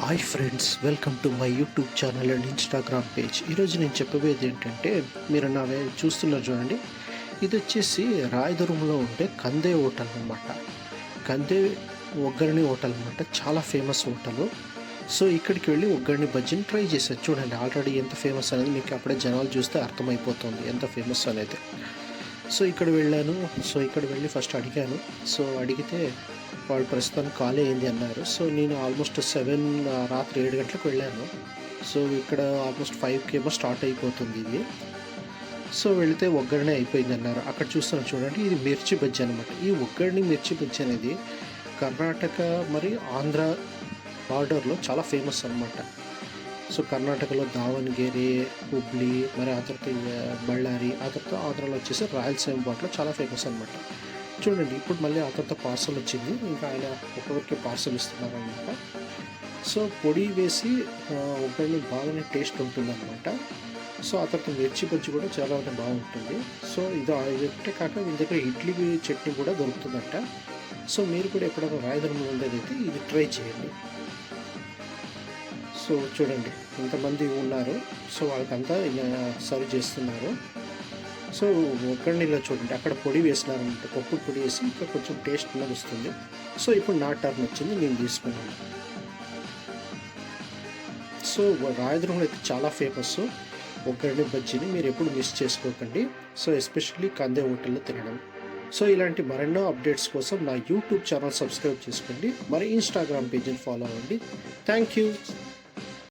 Hi friends, welcome to my YouTube channel and Instagram page. ఈరోజు నేను చెప్పబోయేది ఏంటంటే, మీరు చూస్తున్నారు చూడండి. ఇది వచ్చేసి రాయదుర్గంలో ఉండే కందే హోటల్ అనమాట. కందే ఒగ్గర్ని హోటల్ అనమాట. చాలా ఫేమస్ హోటలు. సో ఇక్కడికి వెళ్ళి ఒగ్గర్ని బజ్జీని ట్రై చేశారు. చూడండి ఆల్రెడీ ఎంత ఫేమస్ అనేది మీకు అప్పుడే జనాలు చూస్తే అర్థమైపోతుంది ఎంత ఫేమస్ అనేది. సో ఇక్కడ వెళ్ళాను. సో ఇక్కడ వెళ్ళి ఫస్ట్ అడిగాను. సో అడిగితే వాళ్ళు ప్రస్తుతానికి ఖాళీ అయింది అన్నారు. సో నేను ఆల్మోస్ట్ 7 రాత్రి 7 గంటలకు వెళ్ళాను. సో ఇక్కడ ఆల్మోస్ట్ 5కి ఏమో స్టార్ట్ అయిపోతుంది ఇది. సో వెళితే ఒగ్గర్ని అయిపోయింది అన్నారు. అక్కడ చూస్తాను చూడండి, ఇది మిర్చి బజ్జీ అనమాట. ఈ ఒగ్గర్ని మిర్చి బజ్జీ అనేది కర్ణాటక మరి ఆంధ్ర బార్డర్లో చాలా ఫేమస్ అనమాట. సో కర్ణాటకలో దావణగిరి, హుబ్లీ, మరి ఆ తర్వాత బళ్ళారి, ఆ తర్వాత ఆంధ్రాలో వచ్చేసి రాయలసీమ బాట్లో చాలా ఫేమస్ అనమాట. చూడండి ఇప్పుడు మళ్ళీ ఆ తర్వాత పార్సల్ వచ్చింది. ఇంకా ఆయన ఒక్కొక్కరికి పార్సల్ ఇస్తున్నారనమాట. సో పొడి వేసి ఒకరిని బాగానే టేస్ట్ ఉంటుందన్నమాట. సో ఆ తర్వాత మిర్చి బజ్జీ కూడా చాలా బాగుంటుంది. సో ఇది ఒకటే కాక మీ దగ్గర ఇడ్లీ చట్నీ కూడా దొరుకుతుందంట. సో మీరు కూడా ఎప్పుడైనా రాయదుర్గంలో ఉండేదైతే ఇది ట్రై చేయండి. సో చూడండి ఇంతమంది ఉన్నారు. సో వాళ్ళకంతా సర్వ్ చేస్తున్నారు. సో ఒక్కడిని ఇలా చూడండి, అక్కడ పొడి వేసినారనమాట. పప్పు పొడి వేసి ఇంకా కొంచెం టేస్ట్ అనేది వస్తుంది. సో ఇప్పుడు నా టర్న్ వచ్చింది, నేను తీసుకున్నాను. సో రాయదుర్గంలో అయితే చాలా ఫేమస్ ఒక్కడిని బజ్జీని మీరు ఎప్పుడు మిస్ చేసుకోకండి. సో ఎస్పెషల్లీ కందే హోటల్లో తినడం. సో ఇలాంటి మరెన్నో అప్డేట్స్ కోసం నా యూట్యూబ్ ఛానల్ సబ్స్క్రైబ్ చేసుకోండి. మరి ఇన్స్టాగ్రామ్ పేజీని ఫాలో అవ్వండి. Thank you.